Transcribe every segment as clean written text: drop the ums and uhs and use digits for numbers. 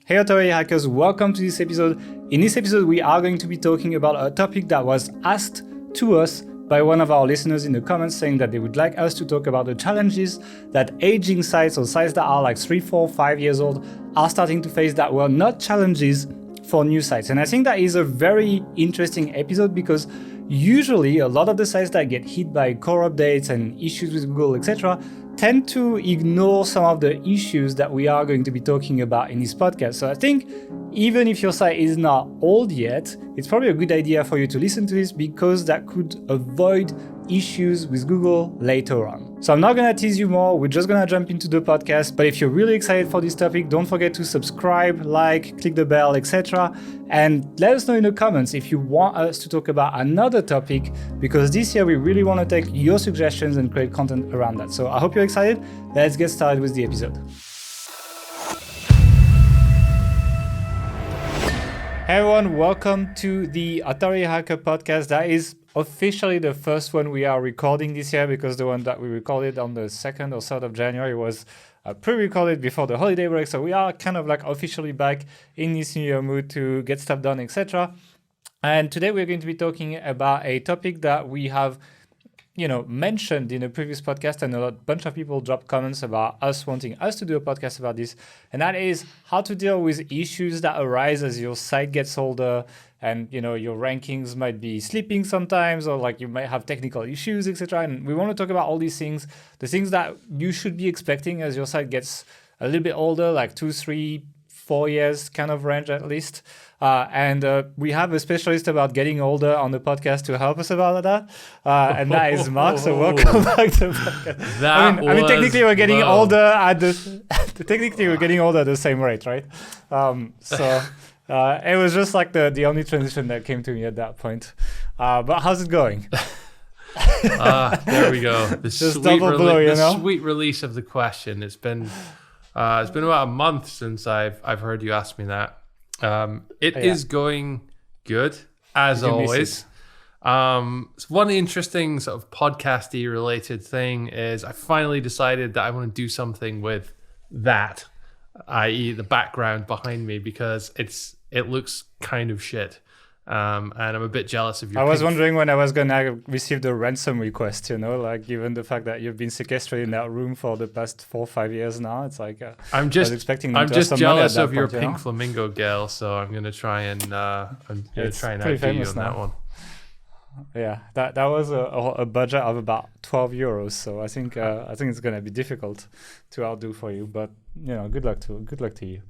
Hey Authority Hackers, welcome to this episode. In this episode, we are going to be talking about a topic that was asked to us by one of our listeners in the comments saying that they would like us to talk about the challenges that aging sites or sites that are like 3, 4, 5 years old are starting to face that were not challenges for new sites. And I think that is a very interesting episode because usually a lot of the sites that get hit by core updates and issues with Google, etc., tend to ignore some of the issues that we are going to be talking about in this podcast. So I think even if your site is not old yet, it's probably a good idea for you to listen to this because that could avoid issues with Google later on. So I'm not going to tease you more, we're just going to jump into the podcast. But if you're really excited for this topic, don't forget to subscribe, like, click the bell, etc. And let us know in the comments if you want us to talk about another topic, because this year we really want to take your suggestions and create content around that. So I hope you're excited. Let's get started with the episode. Hey everyone, welcome to the Authority Hacker podcast. That is officially the first one we are recording this year because the one that we recorded on the 2nd or 3rd of January was pre-recorded before the holiday break. So we are kind of like officially back in this new year mood to get stuff done, etc. And today we're going to be talking about a topic that we have mentioned in a previous podcast, and a bunch of people dropped comments about us wanting us to do a podcast about this, and that is how to deal with issues that arise as your site gets older and your rankings might be slipping sometimes, or like you might have technical issues, etc. And we want to talk about all these things, the things that you should be expecting as your site gets a little bit older, like 2, 3, 4 years kind of range at least. And we have a specialist about getting older on the podcast to help us about that. And that is Mark. So welcome back to the podcast. I mean, technically we're getting older at we're getting older at the same rate, right? It was just like the only transition that came to me at that point. But how's it going? There we go. The sweet release of the question. It's been about a month since I've heard you ask me that. It is going good as always. One interesting sort of podcasty related thing is I finally decided that I want to do something with that, i.e. the background behind me, because it looks kind of shit. And I'm a bit jealous of your. I was wondering when I was gonna receive the ransom request. Like given the fact that you've been sequestered in that room for the past 4 or 5 years now, it's like I'm just jealous of your pink point, flamingo girl. So I'm gonna try and outdo you on that one. Yeah, that was a budget of about €12. So I think it's gonna be difficult to outdo for you, but good luck to you.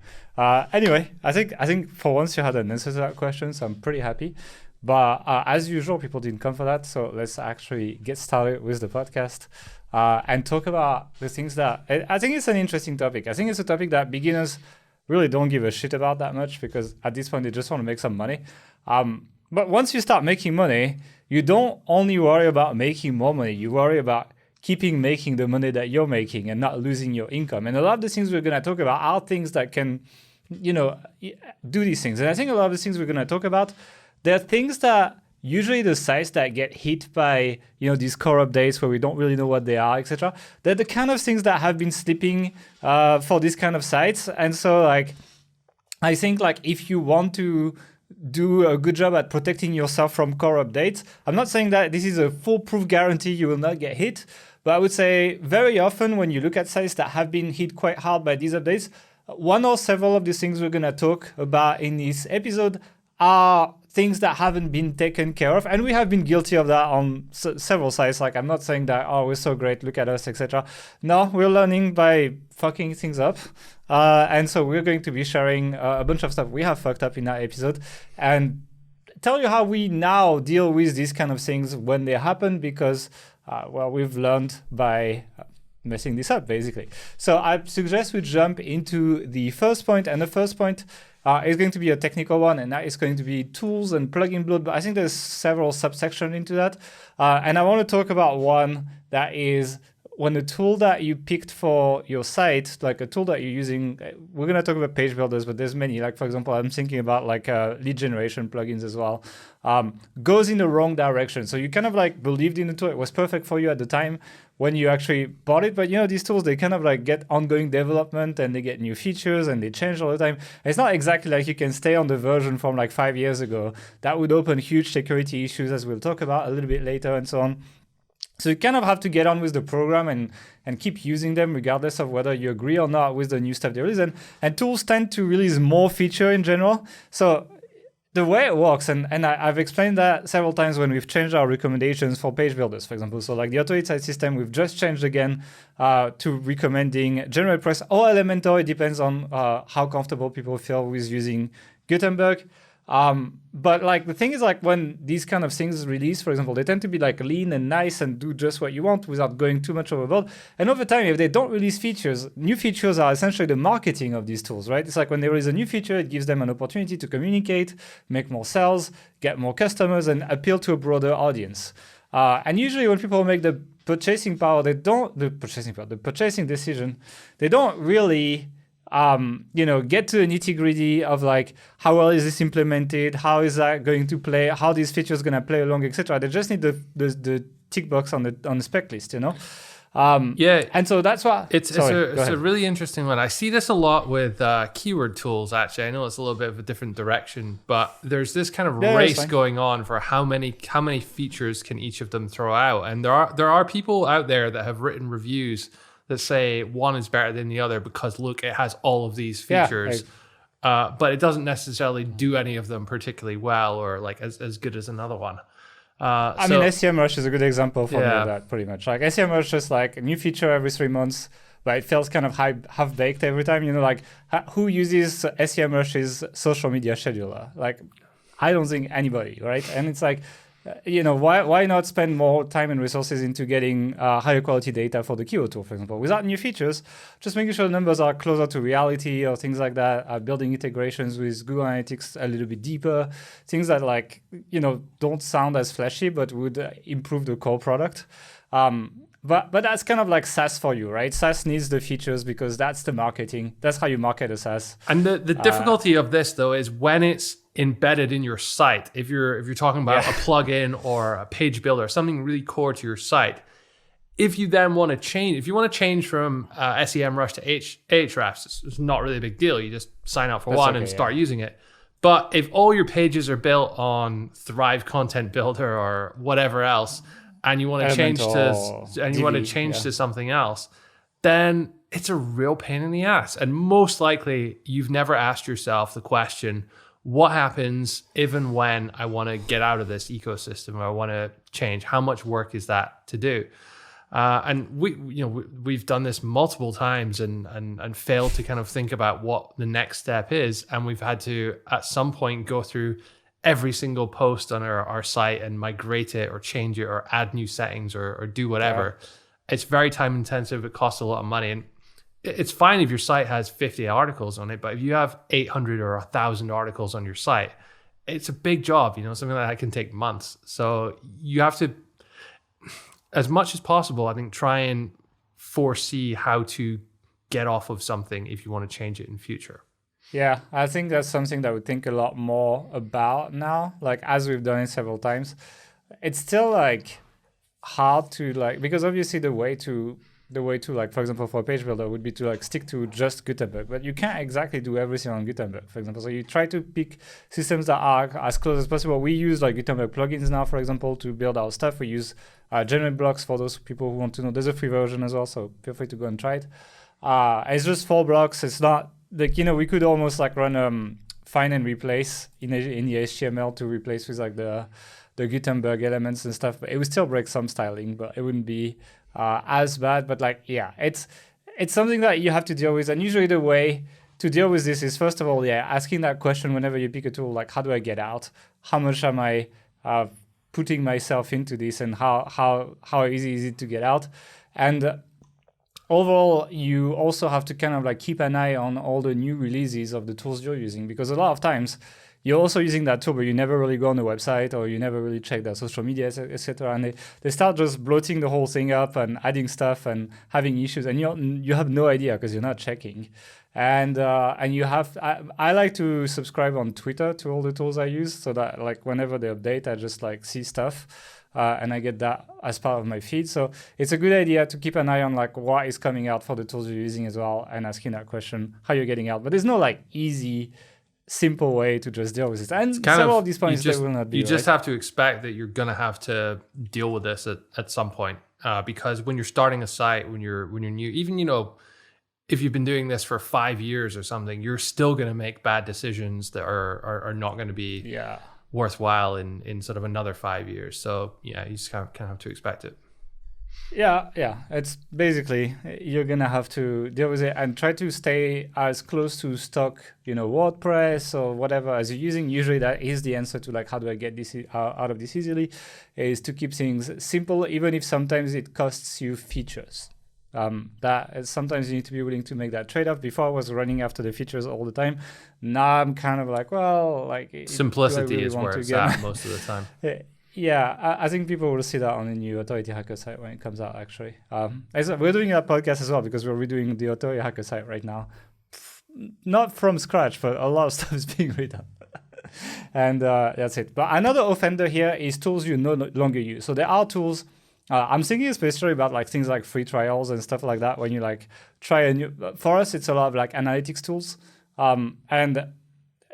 Anyway, I think for once you had an answer to that question, so I'm pretty happy. But as usual, people didn't come for that, so let's actually get started with the podcast and talk about the things that I think it's an interesting topic. I think it's a topic that beginners really don't give a shit about that much because at this point they just want to make some money. But once you start making money, you don't only worry about making more money. You worry about keeping making the money that you're making and not losing your income. And a lot of the things we're going to talk about are things that can, do these things. And I think a lot of the things we're going to talk about, they're things that usually the sites that get hit by, these core updates where we don't really know what they are, etc. They're the kind of things that have been slipping for these kind of sites. And so I think if you want to do a good job at protecting yourself from core updates, I'm not saying that this is a foolproof guarantee you will not get hit, but I would say very often when you look at sites that have been hit quite hard by these updates, one or several of these things we're going to talk about in this episode are things that haven't been taken care of. And we have been guilty of that on several sites. I'm not saying that, we're so great, look at us, etc. No, we're learning by fucking things up. And so we're going to be sharing a bunch of stuff we have fucked up in that episode and tell you how we now deal with these kind of things when they happen because, we've learned by messing this up, basically. So I suggest we jump into the first point, and the first point is going to be a technical one, and that is going to be tools and plugin Bloat, but I think there's several subsections into that. And I want to talk about one that is when a tool that you picked for your site, like a tool that you're using, we're going to talk about page builders, but there's many. Like, for example, I'm thinking about like lead generation plugins as well, goes in the wrong direction. So you kind of like believed in the tool. It was perfect for you at the time when you actually bought it. But, you know, these tools, they kind of like get ongoing development and they get new features and they change all the time. It's not exactly like you can stay on the version from like 5 years ago. That would open huge security issues, as we'll talk about a little bit later and so on. So you kind of have to get on with the program and keep using them regardless of whether you agree or not with the new stuff they release. And tools tend to release more feature in general. So the way it works, and I've explained that several times when we've changed our recommendations for page builders, for example. So like the auto hit site system, we've just changed again to recommending General Press or Elementor. It depends on how comfortable people feel with using Gutenberg. But like the thing is, like when these kind of things release, for example, they tend to be like lean and nice and do just what you want without going too much overboard. And over time, if they don't release features, new features are essentially the marketing of these tools, right? It's like when they release a new feature, it gives them an opportunity to communicate, make more sales, get more customers, and appeal to a broader audience. And usually when people make the purchasing decision, they don't really get to the nitty gritty of like, how well is this implemented? How is that going to play? How these features going to play along, etc. They just need the tick box on the spec list, you know? And so that's why it's a really interesting one. I see this a lot with keyword tools. Actually, I know it's a little bit of a different direction, but there's this kind of race going on for how many features can each of them throw out. And there are people out there that have written reviews that say one is better than the other because look, it has all of these features, but it doesn't necessarily do any of them particularly well or like as good as another one. I mean, SEMrush is a good example for me of that, pretty much. Like SEMrush is like a new feature every 3 months, but it feels kind of half-baked every time. You know, like who uses SEMrush's social media scheduler? Like, I don't think anybody, right? And it's like, why not spend more time and resources into getting higher quality data for the keyword tool, for example, without new features, just making sure the numbers are closer to reality or things like that, building integrations with Google Analytics a little bit deeper, things that like, don't sound as flashy, but would improve the core product. But that's kind of like SaaS for you, right? SaaS needs the features because that's the marketing. That's how you market a SaaS. And the difficulty of this though is when it's embedded in your site. If you're talking about a plugin or a page builder, something really core to your site. If you then want to change from SEMrush to Ahrefs, it's not really a big deal. You just sign up for one and start using it. But if all your pages are built on Thrive Content Builder or whatever else, and you want to change to something else, then it's a real pain in the ass. And most likely, you've never asked yourself the question, what happens if and when I want to get out of this ecosystem or I want to change? How much work is that to do? And we've done this multiple times and failed to kind of think about what the next step is. And we've had to, at some point, go through every single post on our site and migrate it or change it or add new settings or do whatever. Yeah. It's very time intensive. It costs a lot of money. And it's fine if your site has 50 articles on it, but if you have 800 or 1,000 articles on your site, it's a big job, something like that can take months. So you have to, as much as possible, I think, try and foresee how to get off of something if you want to change it in future. Yeah, I think that's something that we think a lot more about now, like as we've done it several times. It's still like hard to like, because obviously the way to like, for example, for a page builder would be to like stick to just Gutenberg, but you can't exactly do everything on Gutenberg, for example. So you try to pick systems that are as close as possible. We use like Gutenberg plugins now, for example, to build our stuff. We use Generate blocks for those people who want to know. There's a free version as well, so feel free to go and try it. It's just 4 blocks. It's not like, we could almost like run find and replace in the HTML to replace with like the Gutenberg elements and stuff, but it would still break some styling, but it wouldn't be as bad. But like, yeah, it's something that you have to deal with. And usually the way to deal with this is, first of all, asking that question whenever you pick a tool, like, how do I get out? How much am I putting myself into this, and how easy is it to get out? And overall, you also have to kind of like keep an eye on all the new releases of the tools you're using, because a lot of times you're also using that tool, but you never really go on the website or you never really check their social media, etc. And they start just bloating the whole thing up and adding stuff and having issues, and you have no idea because you're not checking. And you have, I like to subscribe on Twitter to all the tools I use, so that like whenever they update, I just like see stuff. And I get that as part of my feed. So it's a good idea to keep an eye on like what is coming out for the tools you're using as well, and asking that question, how you're getting out. But there's no like easy, simple way to just deal with it. And several of these points they will not be. You just have to expect that you're going to have to deal with this at some point, because when you're starting a site, when you're new, even if you've been doing this for 5 years or something, you're still going to make bad decisions that are not going to be worthwhile in sort of another 5 years. So yeah, you just kind of have to expect it. Yeah. It's basically, you're gonna have to deal with it and try to stay as close to stock, WordPress or whatever as you're using. Usually that is the answer to like, how do I get this out of this easily, is to keep things simple, even if sometimes it costs you features. That sometimes you need to be willing to make that trade-off. Before I was running after the features all the time. Now I'm kind of like, well, like simplicity really is where it's at most of the time. Yeah, I think people will see that on the new Authority Hacker site when it comes out, actually. We're doing a podcast as well because we're redoing the Authority Hacker site right now. Not from scratch, but a lot of stuff is being redone. And that's it. But another offender here is tools you no longer use. So there are tools. I'm thinking especially about like things like free trials and stuff like that. When you like try a new, for us, it's a lot of like analytics tools, and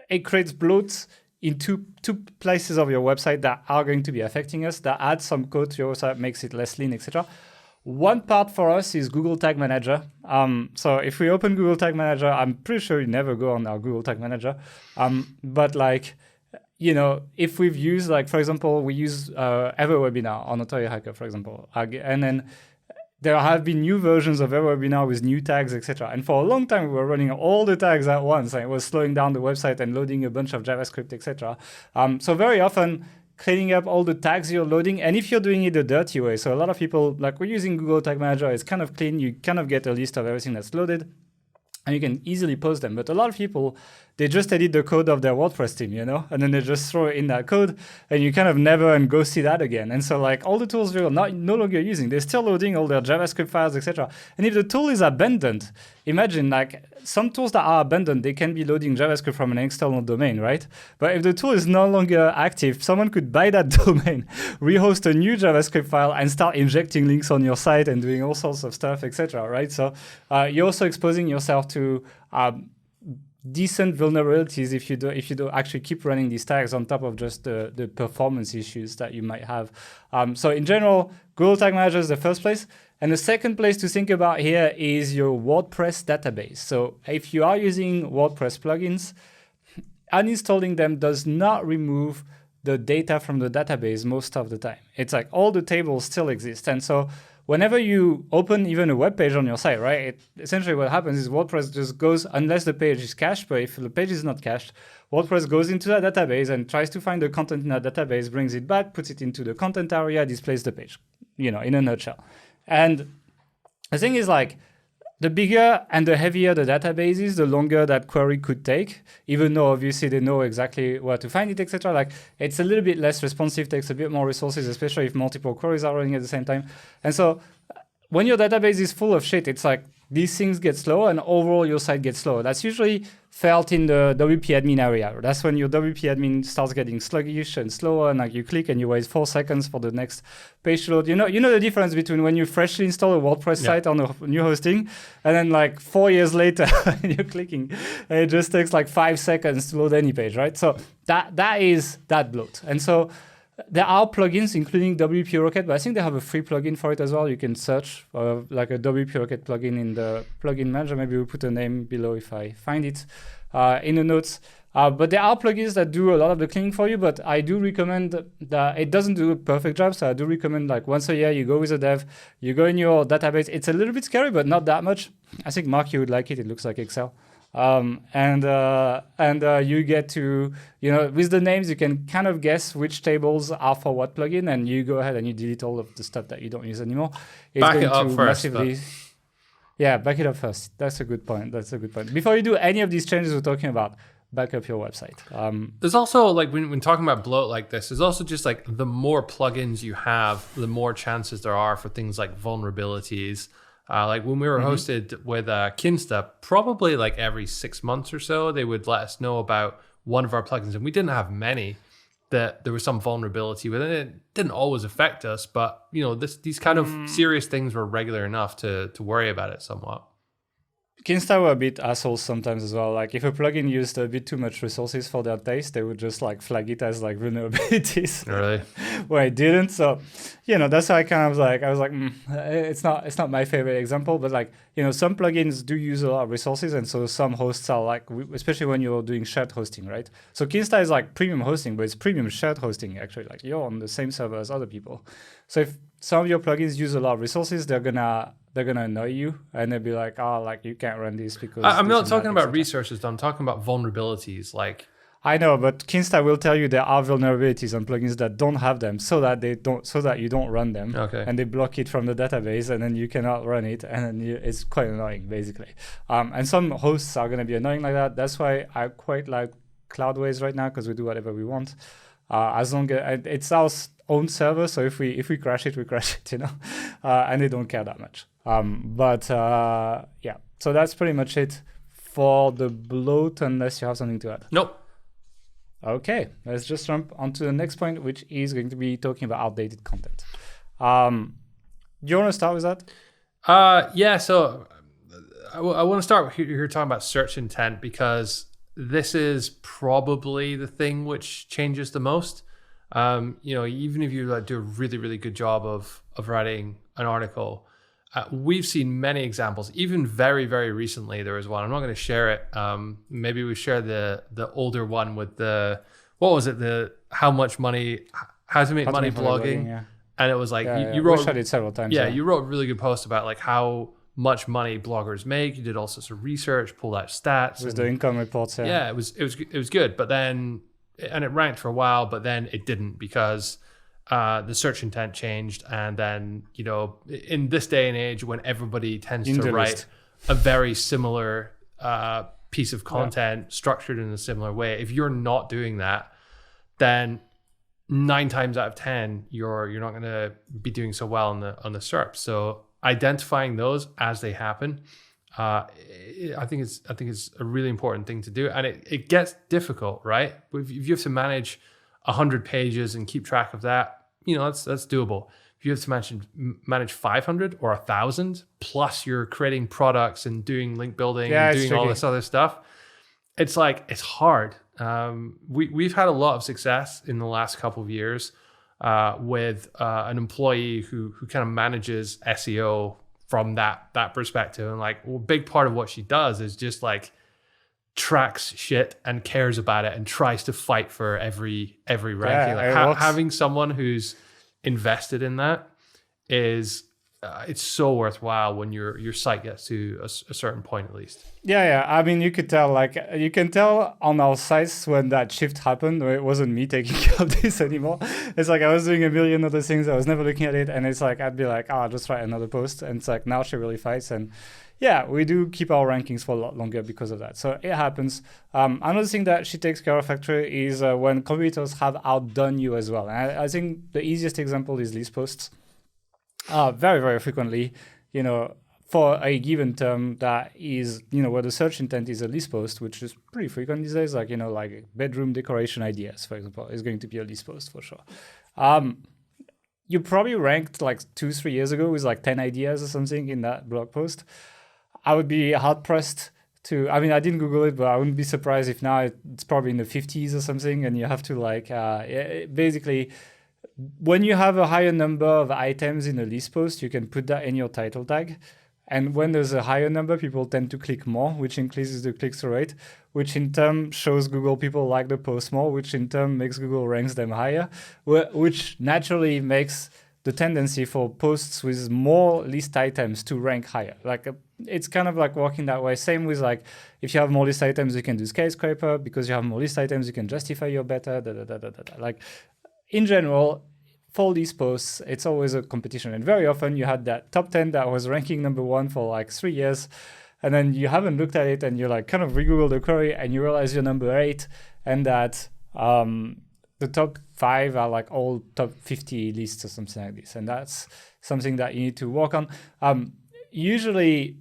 it creates bloats in two places of your website that are going to be affecting us. That adds some code to your website, makes it less lean, etc. One part for us is Google Tag Manager. So if we open Google Tag Manager, I'm pretty sure you never go on our Google Tag Manager, but like. If we've used, like, for example, we use EverWebinar on Authority Hacker, for example, and then there have been new versions of EverWebinar with new tags, etc. And for a long time, we were running all the tags at once, and it was slowing down the website and loading a bunch of JavaScript, etc. So very often, cleaning up all the tags you're loading, and if you're doing it the dirty way, so a lot of people, like we're using Google Tag Manager, it's kind of clean. You kind of get a list of everything that's loaded, and you can easily post them. But a lot of people, they just edit the code of their WordPress team, and then they just throw it in that code, and you kind of never and go see that again. And so like all the tools you're no longer using, they're still loading all their JavaScript files, etc. And if the tool is abandoned, imagine like some tools that are abandoned, they can be loading JavaScript from an external domain, right? But if the tool is no longer active, someone could buy that domain, rehost a new JavaScript file, and start injecting links on your site and doing all sorts of stuff, etc. Right? So you're also exposing yourself to decent vulnerabilities if you do actually keep running these tags on top of just the performance issues that you might have. So in general, Google Tag Manager is the first place. And the second place to think about here is your WordPress database. So if you are using WordPress plugins, uninstalling them does not remove the data from the database most of the time. It's like all the tables still exist. And so whenever you open even a web page on your site, right, essentially what happens is WordPress just goes, unless the page is cached, but if the page is not cached, WordPress goes into that database and tries to find the content in that database, brings it back, puts it into the content area, displays the page, in a nutshell. And the thing is, like, the bigger and the heavier the database is, the longer that query could take, even though obviously they know exactly where to find it, etc. Like, it's a little bit less responsive, takes a bit more resources, especially if multiple queries are running at the same time. And so when your database is full of shit, it's like these things get slow and overall your site gets slower. That's usually felt in the WP admin area. That's when your WP admin starts getting sluggish and slower, and like you click and you wait 4 seconds for the next page to load. You know the difference between when you freshly install a WordPress site on a new hosting, and then like 4 years later you're clicking, and it just takes like 5 seconds to load any page, right? So that is that bloat. And so there are plugins, including WP Rocket, but I think they have a free plugin for it as well. You can search like a WP Rocket plugin in the plugin manager. Maybe we'll put a name below if I find it in the notes. But there are plugins that do a lot of the cleaning for you, but I do recommend that it doesn't do a perfect job. So I do recommend like once a year, you go with a dev, you go in your database. It's a little bit scary, but not that much. I think, Mark, you would like it. It looks like Excel. And you get to, with the names, you can kind of guess which tables are for what plugin, and you go ahead and you delete all of the stuff that you don't use anymore. It's back it up first. Yeah, back it up first. That's a good point. Before you do any of these changes we're talking about, back up your website. There's also like when talking about bloat like this, there's also just like the more plugins you have, the more chances there are for things like vulnerabilities. Like when we were hosted with Kinsta, probably like every 6 months or so, they would let us know about one of our plugins, and we didn't have many, that there was some vulnerability with it. It didn't always affect us, but these kind of serious things were regular enough to worry about it somewhat. Kinsta were a bit assholes sometimes as well. Like if a plugin used a bit too much resources for their taste, they would just like flag it as like vulnerabilities. Really? Where it didn't. So, that's why I was like, it's not my favorite example, but like, some plugins do use a lot of resources. And so some hosts are like, especially when you're doing shared hosting, right? So Kinsta is like premium hosting, but it's premium shared hosting actually. Like you're on the same server as other people. So if some of your plugins use a lot of resources, they're gonna annoy you, and they'll be like, like you can't run this because I'm not talking about resources, though. I'm talking about vulnerabilities. Like I know, but Kinsta will tell you there are vulnerabilities on plugins that don't have them, so that you don't run them. Okay. And they block it from the database, and then you cannot run it, and then it's quite annoying, basically. And some hosts are gonna be annoying like that. That's why I quite like Cloudways right now, because we do whatever we want. As long as it's our own server, so if we crash it, we crash it, and they don't care that much. Yeah, so that's pretty much it for the bloat, unless you have something to add. Nope. Okay, let's just jump onto the next point, which is going to be talking about outdated content. Do you want to start with that? Yeah, so I want to start with you're talking about search intent, because this is probably the thing which changes the most. Even if you do a really, really good job of writing an article, we've seen many examples. Even very, very recently, there was one. I'm not going to share it. Maybe we share the older one with how to make money blogging. Yeah. And it was like you wrote. We shared it several times. Yeah, you wrote a really good post about like how much money bloggers make. You did all sorts of research, pulled out stats. With the income reports. Yeah, it was good. But then, and it ranked for a while, but then it didn't, because the search intent changed. And then, in this day and age, when everybody tends to write a very similar piece of content structured in a similar way, if you're not doing that, then 9 times out of 10, you're not going to be doing so well on the SERP. So identifying those as they happen, I think it's a really important thing to do, and it gets difficult, right? If you have to manage 100 pages and keep track of that, that's doable. If you have to manage 500 or 1,000, plus you're creating products and doing link building and doing all this other stuff, it's hard. We've had a lot of success in the last couple of years with an employee who kind of manages SEO from that perspective. And a big part of what she does is just tracks shit and cares about it and tries to fight for every ranking. Having someone who's invested in that is it's so worthwhile when your site gets to a certain point, at least. Yeah. I mean, you could tell, you can tell on our sites when that shift happened, where it wasn't me taking care of this anymore. It's I was doing a million other things. I was never looking at it. And it's I'd be I'll just write another post. And it's now she really fights. And yeah, we do keep our rankings for a lot longer because of that. So it happens. Another thing that she takes care of, actually, is when competitors have outdone you as well. And I think the easiest example is list posts. Very, very frequently, for a given term that is, where the search intent is a list post, which is pretty frequent these days, like bedroom decoration ideas, for example, is going to be a list post for sure. You probably ranked 2-3 years ago with 10 ideas or something in that blog post. I would be hard pressed to, I didn't Google it, but I wouldn't be surprised if now it's probably in the 50s or something, and you have to basically, when you have a higher number of items in a list post, you can put that in your title tag. And when there's a higher number, people tend to click more, which increases the click-through rate, which in turn shows Google people like the post more, which in turn makes Google ranks them higher, which naturally makes the tendency for posts with more list items to rank higher. It's kind of working that way. Same with if you have more list items, you can do skyscraper. Because you have more list items, you can justify your better. In general, for these posts, it's always a competition. And very often you had that top 10 that was ranking number 1 for 3 years. and then you haven't looked at it, and you like kind of re-Google the query, and you realize you're number 8, and that the top 5 are like all top 50 lists or something like this, and that's something that you need to work on. Usually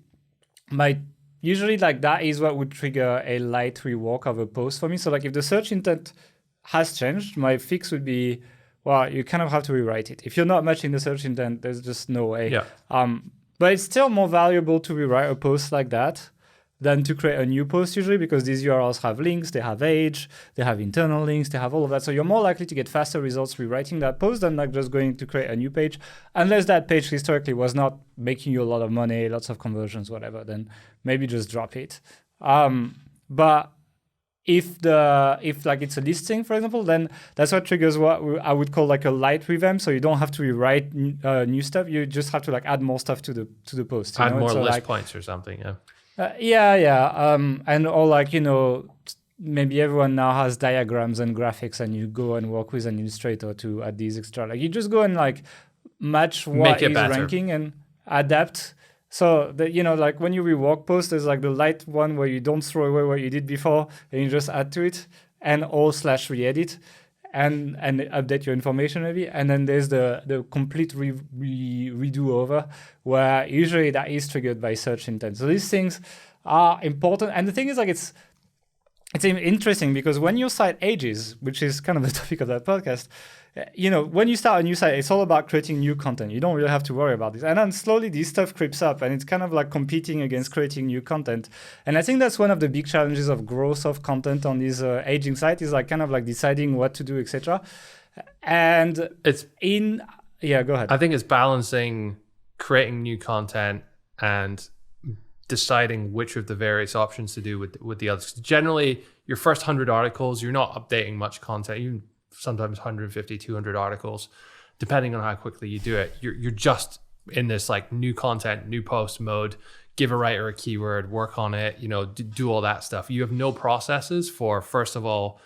like that is what would trigger a light rework of a post for me. So like if the search intent has changed, my fix would be, well, you kind of have to rewrite it. If you're not matching the search intent, there's just no way. Yeah. But it's still more valuable to rewrite a post like that than to create a new post usually, because these URLs have links, they have age, they have internal links, they have all of that. So you're more likely to get faster results rewriting that post than like just going to create a new page, unless that page historically was not making you a lot of money, lots of conversions, whatever, then maybe just drop it. But if like it's a listing, for example, then that's what triggers what I would call like a light revamp. So you don't have to rewrite new stuff. You just have to like add more stuff to the post. Add more list points or something. Yeah. And or like, maybe everyone now has diagrams and graphics, and you go and work with an illustrator to add these extra. Like you just go and like match what is ranking and adapt. So that, like when you rework posts, there's like the light one where you don't throw away what you did before and you just add to it, and /re-edit and update your information maybe. And then there's the complete redo over, where usually that is triggered by search intent. So these things are important. And the thing is like it's interesting because when your site ages, which is kind of the topic of that podcast, when you start a new site, it's all about creating new content. You don't really have to worry about this. And then slowly this stuff creeps up, and it's kind of like competing against creating new content. And I think that's one of the big challenges of growth of content on this aging site, is like kind of like deciding what to do, etc. And go ahead. I think it's balancing creating new content and deciding which of the various options to do with the others. Generally, your first 100 articles, you're not updating much content. You sometimes 150, 200 articles, depending on how quickly you do it. You're just in this like new content, new post mode, give a writer a keyword, work on it, do all that stuff. You have no processes for, first of all,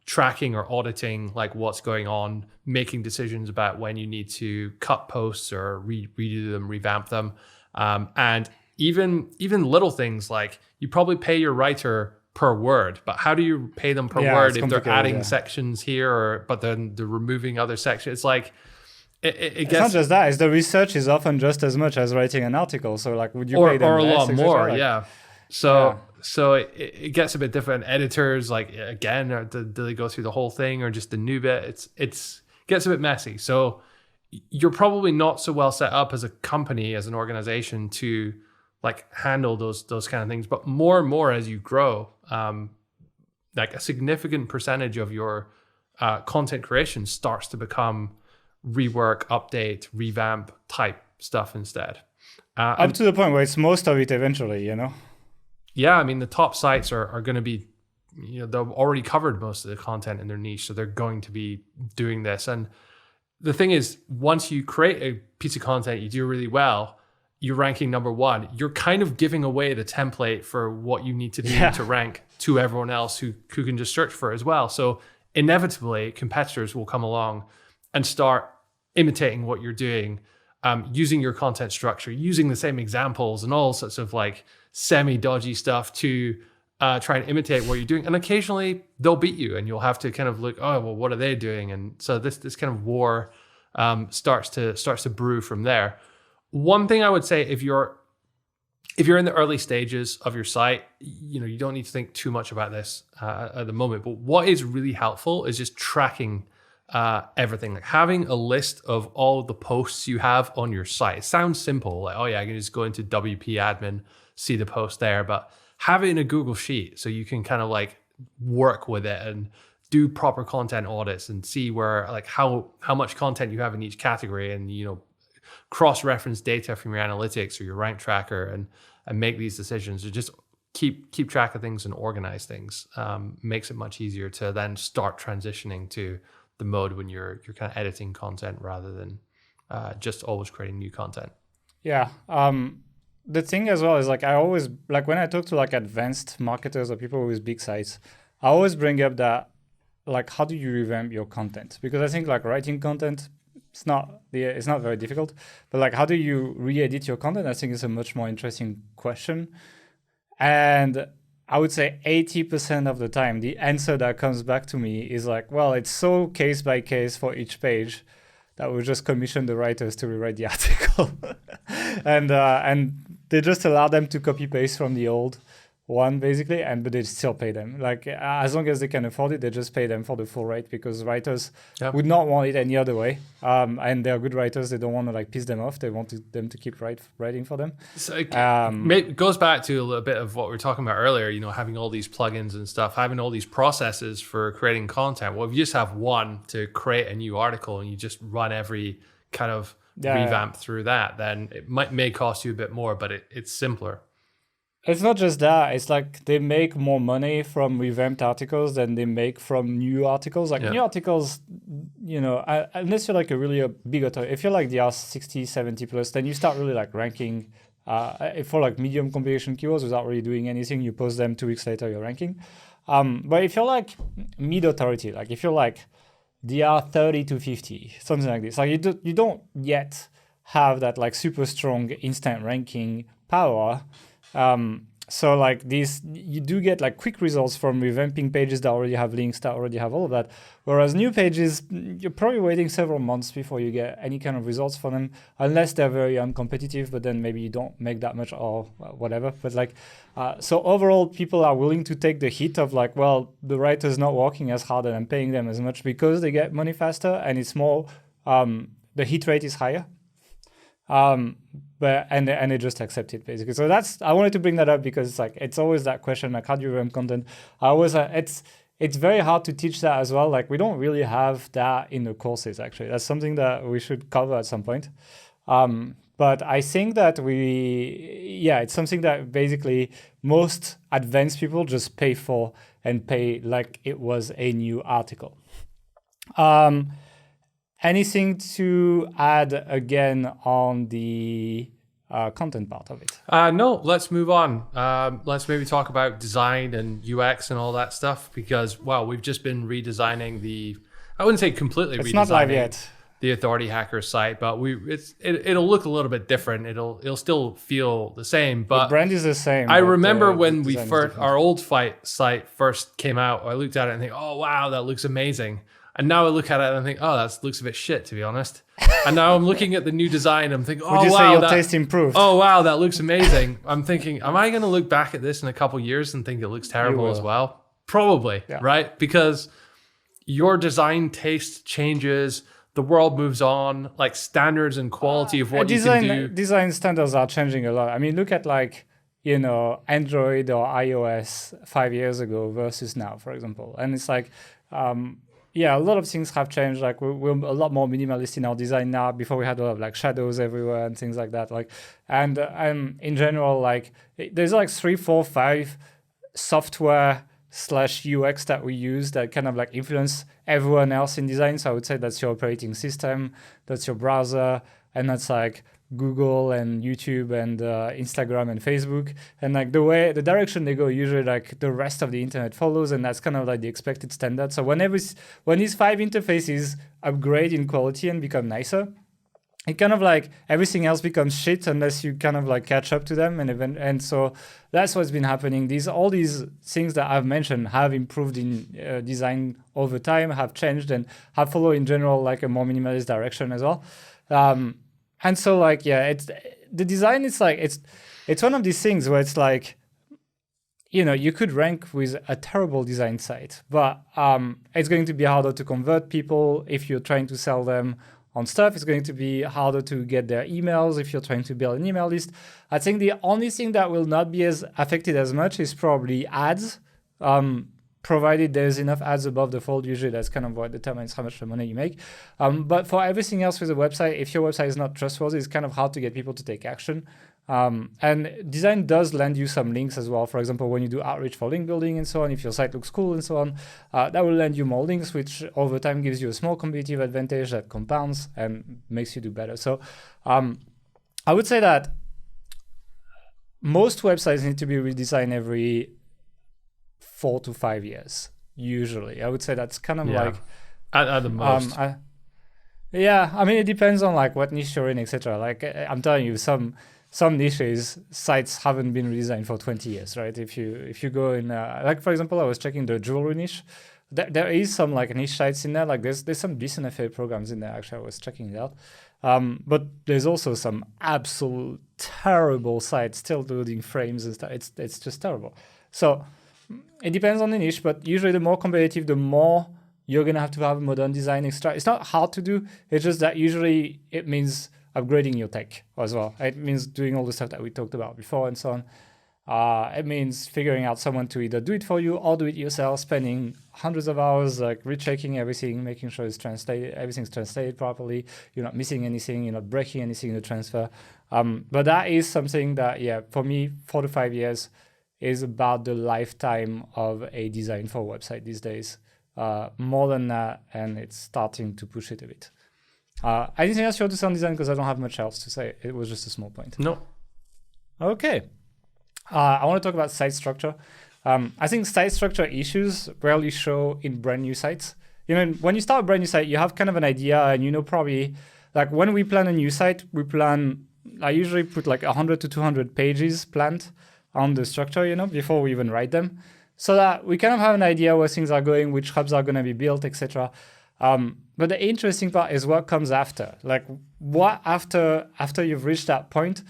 tracking or auditing like what's going on, making decisions about when you need to cut posts or redo them, revamp them. And even little things like you probably pay your writer per word, but how do you pay them per word if they're adding sections here, but then they're removing other sections? It's like it gets, it's not just that, it's the research is often just as much as writing an article. So like, would you pay them or a lot more? Like, So it gets a bit different. Editors, like, again, do they go through the whole thing or just the new bit? It gets a bit messy. So you're probably not so well set up as a company, as an organization, to like handle those kind of things. But more and more as you grow, like a significant percentage of your content creation starts to become rework, update, revamp type stuff instead. Up to the point where it's most of it eventually, Yeah, I mean, the top sites are going to be, they've already covered most of the content in their niche, so they're going to be doing this. And the thing is, once you create a piece of content, you do really well, you're ranking number 1, you're kind of giving away the template for what you need to do to rank to everyone else who can just search for it as well. So inevitably, competitors will come along and start imitating what you're doing, using your content structure, using the same examples and all sorts of like semi-dodgy stuff to try and imitate what you're doing. And occasionally they'll beat you and you'll have to kind of look, oh, well, what are they doing? And so this kind of war starts to brew from there. One thing I would say, if you're in the early stages of your site, you don't need to think too much about this at the moment. But what is really helpful is just tracking everything, like having a list of all the posts you have on your site. It sounds simple, like, oh yeah, I can just go into WP admin, see the post there, but have it in a Google Sheet so you can kind of like work with it and do proper content audits and see where, like, how much content you have in each category, and cross-reference data from your analytics or your rank tracker and make these decisions, or just keep track of things and organize things. Makes it much easier to then start transitioning to the mode when you're kind of editing content rather than just always creating new content. Yeah. The thing as well is, like, I always, like, when I talk to like advanced marketers or people with big sites, I always bring up that, like, how do you revamp your content? Because I think like writing content it's not very difficult. But like, how do you re-edit your content? I think it's a much more interesting question. And I would say 80% of the time, the answer that comes back to me is like, well, it's so case by case for each page that we just commission the writers to rewrite the article. and they just allow them to copy paste from the old one basically, but they still pay them. Like as long as they can afford it, they just pay them for the full rate, because writers would not want it any other way. And they're good writers. They don't want to like piss them off. They want them to keep writing for them. So it goes back to a little bit of what we were talking about earlier, you know, having all these plugins and stuff, having all these processes for creating content. Well, if you just have one to create a new article and you just run every kind of revamp through that, then it may cost you a bit more, but it's simpler. It's not just that. It's like they make more money from revamped articles than they make from new articles. Like new articles, you know, unless you're like a big author, if you're like the R60, 70 plus, then you start really like ranking for like medium compilation keywords without really doing anything. You post them 2 weeks later, you're ranking. But if you're like mid authority, like if you're like DR 30 to 50, something like this, like you don't yet have that like super strong instant ranking power. So like these, you do get like quick results from revamping pages that already have links, that already have all of that. Whereas new pages, you're probably waiting several months before you get any kind of results for them, unless they're very uncompetitive, but then maybe you don't make that much or whatever. But like, so overall, people are willing to take the hit of like, well, the writer's not working as hard and I'm paying them as much because they get money faster and it's more, the hit rate is higher. But they just accept it basically. So I wanted to bring that up because it's always that question, like how do you revamp content? It's very hard to teach that as well. Like we don't really have that in the courses actually. That's something that we should cover at some point. But I think that it's something that basically most advanced people just pay for and pay like it was a new article. Anything to add again on the content part of it? No, let's move on. Let's maybe talk about design and UX and all that stuff because, well, we've just been redesigning I wouldn't say completely redesigning. It's not live yet. The Authority Hacker site, but it'll look a little bit different. It'll still feel the same, but the brand is the same. I remember when our old site first came out, I looked at it and think, oh wow, that looks amazing. And now I look at it and I think, oh, that looks a bit shit, to be honest. And now I'm looking at the new design and I'm thinking, oh, wow. Would you say your taste improved? Oh, wow, that looks amazing. I'm thinking, am I going to look back at this in a couple of years and think it looks terrible as well? Probably, right? Because your design taste changes, the world moves on, like standards and quality of what you can do. Design standards are changing a lot. I mean, look at like, you know, Android or iOS 5 years ago versus now, for example. And it's like, a lot of things have changed. Like we're a lot more minimalist in our design now. Before we had a lot of like shadows everywhere and things like that. Like, and in general, like there's like 3, 4, 5 software /UX that we use that kind of like influence everyone else in design. So I would say that's your operating system, that's your browser, and that's like Google and YouTube and Instagram and Facebook, and like the direction they go, usually like the rest of the internet follows, and that's kind of like the expected standard. So when these 5 interfaces upgrade in quality and become nicer, it kind of like everything else becomes shit unless you kind of like catch up to them, and so that's what's been happening. All these things that I've mentioned have improved in design over time, have changed, and have followed in general like a more minimalist direction as well. And so like, it's the design. It's like, it's one of these things where it's like, you know, you could rank with a terrible design site, but it's going to be harder to convert people if you're trying to sell them on stuff. It's going to be harder to get their emails if you're trying to build an email list. I think the only thing that will not be as affected as much is probably ads. Provided there's enough ads above the fold, usually that's kind of what determines how much money you make. But for everything else with a website, if your website is not trustworthy, it's kind of hard to get people to take action. And design does lend you some links as well. For example, when you do outreach for link building and so on, if your site looks cool and so on, that will lend you more links, which over time gives you a small competitive advantage that compounds and makes you do better. So I would say that most websites need to be redesigned every 4 to 5 years, usually. I would say that's kind of like at the most. Yeah, I mean, it depends on like what niche you're in, etc. Like I'm telling you, some niches sites haven't been redesigned for 20 years, right? If you go in, like for example, I was checking the jewelry niche. There is some like niche sites in there. Like there's some decent affiliate programs in there. Actually, I was checking it out. But there's also some absolute terrible sites still loading frames and stuff. It's just terrible. So it depends on the niche, but usually the more competitive, the more you're gonna have to have modern design extra. It's not hard to do. It's just that usually it means upgrading your tech as well. It means doing all the stuff that we talked about before and so on. It means figuring out someone to either do it for you or do it yourself, spending hundreds of hours like rechecking everything, making sure everything's translated properly. You're not missing anything. You're not breaking anything in the transfer. But that is something that, yeah, for me, 4 to 5 years is about the lifetime of a design for a website these days. More than that, and it's starting to push it a bit. Anything else you want to say on design? Because I don't have much else to say. It was just a small point. No. Okay. I want to talk about site structure. I think site structure issues rarely show in brand new sites. You know, when you start a brand new site, you have kind of an idea, and you know probably, like when we plan a new site, I usually put like 100 to 200 pages planned on the structure, you know, before we even write them, so that we kind of have an idea where things are going, which hubs are going to be built, etc. But the interesting part is what comes after. Like what after you've reached that point.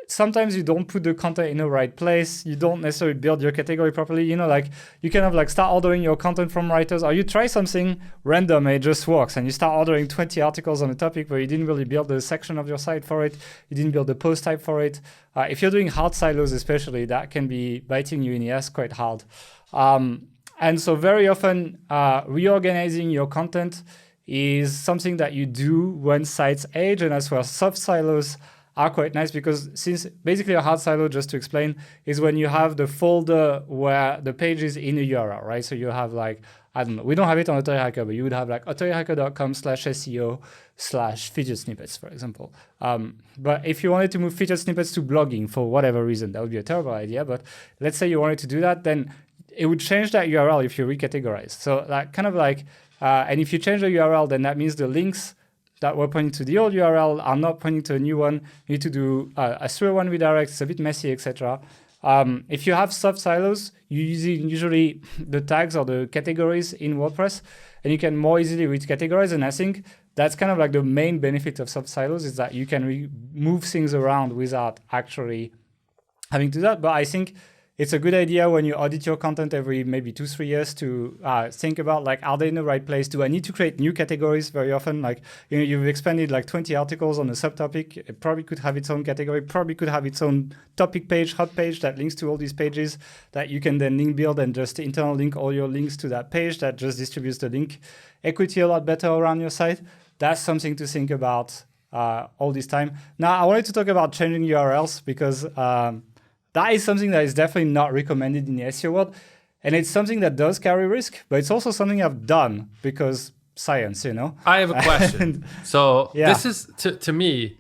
Sometimes you don't put the content in the right place. You don't necessarily build your category properly. You know, like you kind of like start ordering your content from writers, or you try something random and it just works, and you start ordering 20 articles on a topic where you didn't really build a section of your site for it. You didn't build a post type for it. If you're doing hard silos, especially, that can be biting you in the ass quite hard. And so very often reorganizing your content is something that you do when sites age, and that's where soft silos are quite nice, because since basically a hard silo, just to explain, is when you have the folder where the page is in a URL, right? So you have like, I don't know, we don't have it on AutoHacker, but you would have like autohacker.com/SEO/featured snippets, for example. But if you wanted to move featured snippets to blogging for whatever reason, that would be a terrible idea. But let's say you wanted to do that, then it would change that URL if you recategorize. So that kind of like, and if you change the URL, then that means the links that were pointing to the old URL are not pointing to a new one. You need to do a serial one redirect. It's a bit messy, etc. If you have soft silos, you usually the tags or the categories in WordPress, and you can more easily recategorize. And I think that's kind of like the main benefit of soft silos, is that you can move things around without actually having to do that. But I think it's a good idea when you audit your content every maybe 2-3 years to think about, like, are they in the right place? Do I need to create new categories very often? Like, you know, you've expanded like 20 articles on a subtopic. It probably could have its own category, probably could have its own topic page, hub page that links to all these pages that you can then link build and just internal link all your links to that page that just distributes the link equity a lot better around your site. That's something to think about all this time. Now, I wanted to talk about changing URLs because that is something that is definitely not recommended in the SEO world. And it's something that does carry risk, but it's also something I've done because science, you know? I have a question. This is, to me,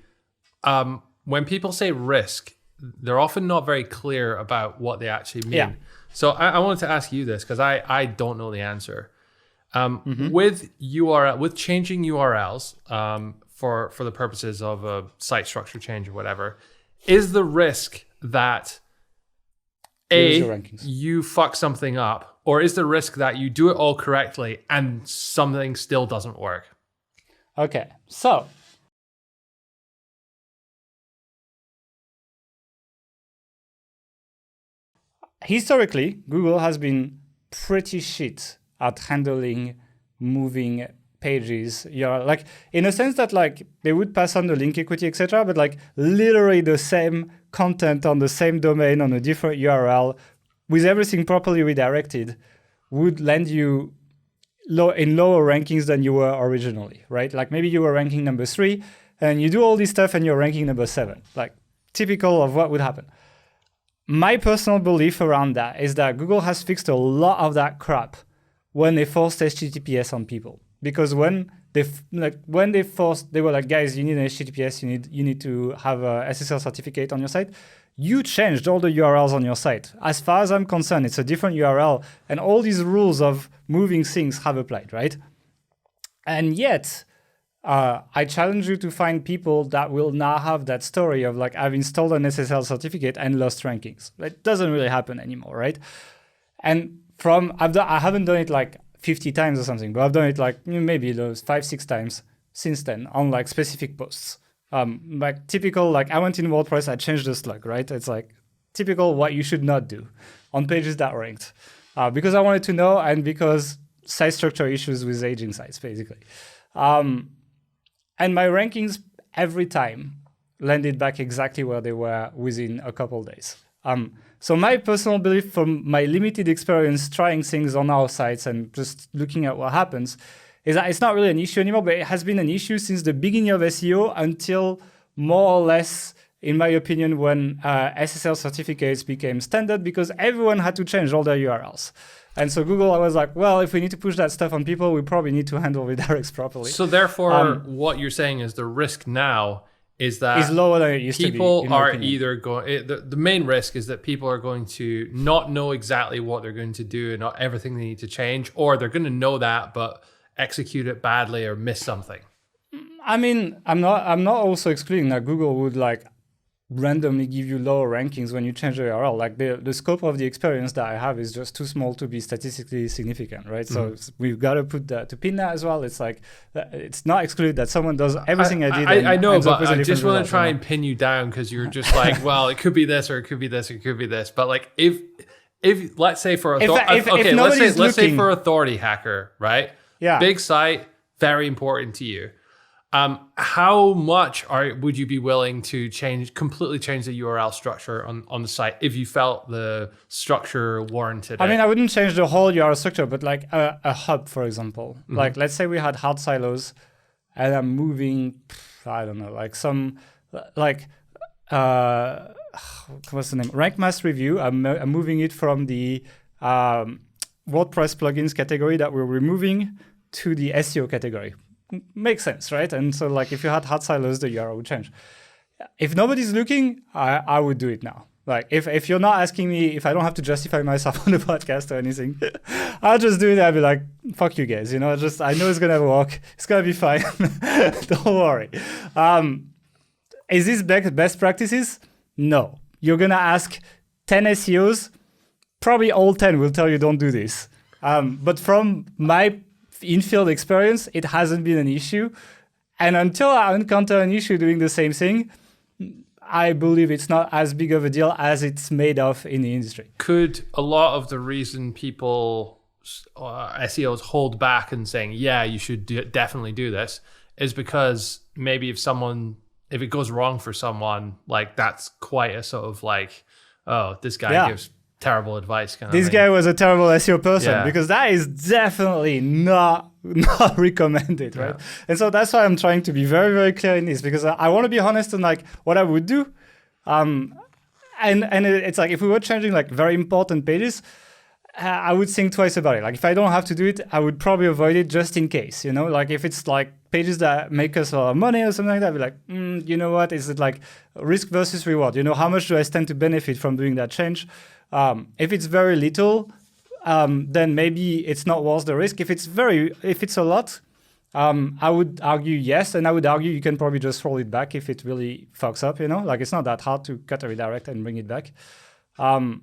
when people say risk, they're often not very clear about what they actually mean. Yeah. So I wanted to ask you this because I don't know the answer. With changing URLs for the purposes of a site structure change or whatever, is the risk that you fuck something up, or is the risk that you do it all correctly and something still doesn't work? Okay, so historically, Google has been pretty shit at handling moving pages. You're like, in a sense that like they would pass on the link equity, etc., but like literally the same content on the same domain on a different URL with everything properly redirected would land you in lower rankings than you were originally, right? Like maybe you were ranking number 3 and you do all this stuff and you're ranking number 7, like typical of what would happen. My personal belief around that is that Google has fixed a lot of that crap when they forced HTTPS on people. Because when they were like, guys, you need an HTTPS, you need to have a SSL certificate on your site. You changed all the URLs on your site. As far as I'm concerned, it's a different URL, and all these rules of moving things have applied, right? And yet, I challenge you to find people that will now have that story of like, I've installed an SSL certificate and lost rankings. That doesn't really happen anymore, right? And I haven't done it like 50 times or something, but I've done it like maybe those 5-6 times since then on like specific posts. Like typical, like I went in WordPress, I changed the slug, right? It's like typical what you should not do on pages that ranked. Because I wanted to know and because site structure issues with aging sites, basically. And my rankings every time landed back exactly where they were within a couple of days. So my personal belief from my limited experience trying things on our sites and just looking at what happens is that it's not really an issue anymore, but it has been an issue since the beginning of SEO until more or less, in my opinion, when SSL certificates became standard because everyone had to change all their URLs. And so Google, I was like, well, if we need to push that stuff on people, we probably need to handle redirects properly. So therefore, what you're saying is the risk now is that is lower than it used to be. People are either going, the main risk is that people are going to not know exactly what they're going to do and not everything they need to change, or they're going to know that, but execute it badly or miss something. I mean, I'm not also excluding that Google would like randomly give you lower rankings when you change the URL. Like the scope of the experience that I have is just too small to be statistically significant, right? So we've got to put that to pin that as well. It's like it's not excluded that someone does everything I did. I know, but I just want to try and pin you down because you're just like, well, it could be this or it could be this or it could be this. But like if let's say for let's say for authority hacker, right? Yeah. Big site, very important to you. How much would you be willing to completely change the URL structure on the site if you felt the structure warranted? I mean, I wouldn't change the whole URL structure, but like a hub, for example. Like, let's say we had hard silos, and I'm moving, I don't know, like some, like, what's the name? Rank Mass Review. I'm moving it from the WordPress plugins category that we're removing to the SEO category. Makes sense, right? And so like if you had hard silos, the URL would change. If nobody's looking, I would do it now. Like if you're not asking me, if I don't have to justify myself on the podcast or anything, I'll just do it. I'll be like, fuck you guys, I know it's gonna work. It's gonna be fine. Don't worry. Is this best practices? No. You're gonna ask 10 SEOs, probably all 10 will tell you don't do this. But from my in-field experience, it hasn't been an issue. And until I encounter an issue doing the same thing, I believe it's not as big of a deal as it's made of in the industry. Could a lot of the reason people, SEOs hold back and saying, yeah, you should definitely do this, is because maybe if it goes wrong for someone, like that's quite a sort of like, oh, this guy gives terrible advice kind of this thing. Guy was a terrible SEO person because that is definitely not recommended, right? And so that's why I'm trying to be very, very clear in this because I want to be honest on like what I would do. And it's like if we were changing like very important pages, I would think twice about it. Like if I don't have to do it, I would probably avoid it just in case, like if it's like pages that make us a lot of money or something like that, I'd be like, you know what? Is it like risk versus reward? How much do I stand to benefit from doing that change? If it's very little, then maybe it's not worth the risk. If it's a lot, I would argue yes, and I would argue you can probably just roll it back if it really fucks up. Like it's not that hard to cut a redirect and bring it back. I'm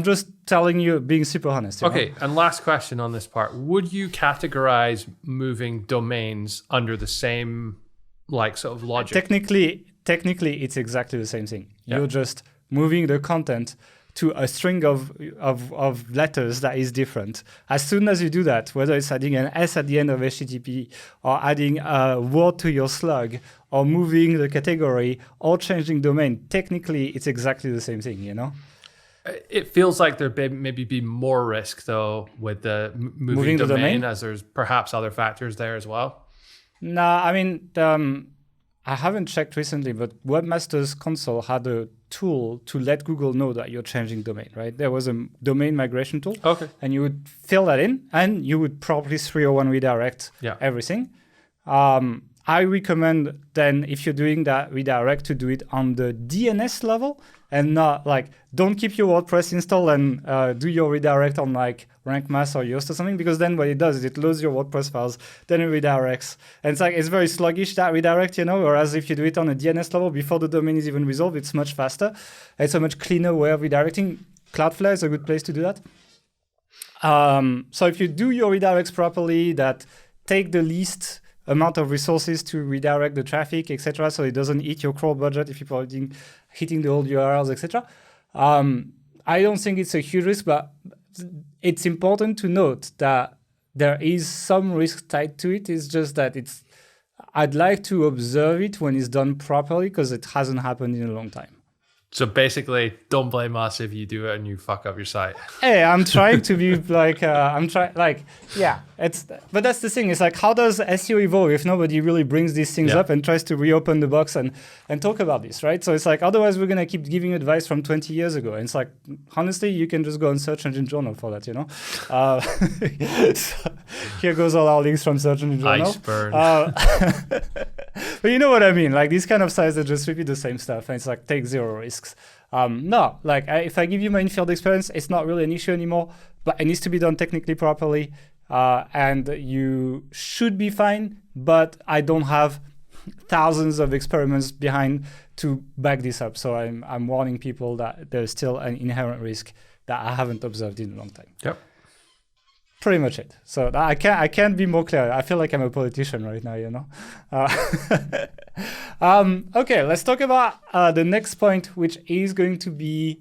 just telling you, being super honest. Okay, and last question on this part: would you categorize moving domains under the same like sort of logic? Technically, it's exactly the same thing. You're just moving the content to a string of letters that is different. As soon as you do that, whether it's adding an S at the end of HTTP or adding a word to your slug or moving the category or changing domain, technically it's exactly the same thing, It feels like there maybe be more risk though with the moving the domain as there's perhaps other factors there as well. No, I mean, I haven't checked recently, but Webmaster's Console had a tool to let Google know that you're changing domain, right? There was a domain migration tool. Okay. And you would fill that in and you would probably 301 redirect everything. I I recommend then, if you're doing that redirect, to do it on the DNS level and not like, don't keep your WordPress installed and do your redirect on like Rank Mass or Yoast or something, because then what it does is it loads your WordPress files, then it redirects. And it's like, it's very sluggish, that redirect, whereas if you do it on a DNS level before the domain is even resolved, it's much faster. It's a much cleaner way of redirecting. Cloudflare is a good place to do that. So if you do your redirects properly, that take the least amount of resources to redirect the traffic, etc., so it doesn't eat your crawl budget if people are hitting the old URLs, etc. I don't think it's a huge risk, but it's important to note that there is some risk tied to it. It's just that I'd like to observe it when it's done properly, because it hasn't happened in a long time. So basically, don't blame us if you do it and you fuck up your site. Hey, I'm trying to be like, but that's the thing. It's like, how does SEO evolve if nobody really brings these things up and tries to reopen the box and talk about this, right? So it's like, otherwise we're going to keep giving advice from 20 years ago. And it's like, honestly, you can just go on Search Engine Journal for that, So here goes all our links from Search Engine Journal. Iceberg. But you know what I mean? Like, these kind of sites that just repeat the same stuff, and it's like, take zero risks. No, like if I give you my in-field experience, it's not really an issue anymore, but it needs to be done technically properly, and you should be fine, but I don't have thousands of experiments behind to back this up. So I'm warning people that there's still an inherent risk that I haven't observed in a long time. Yep. Pretty much it. So I can't be more clear. I feel like I'm a politician right now, Okay, let's talk about the next point, which is going to be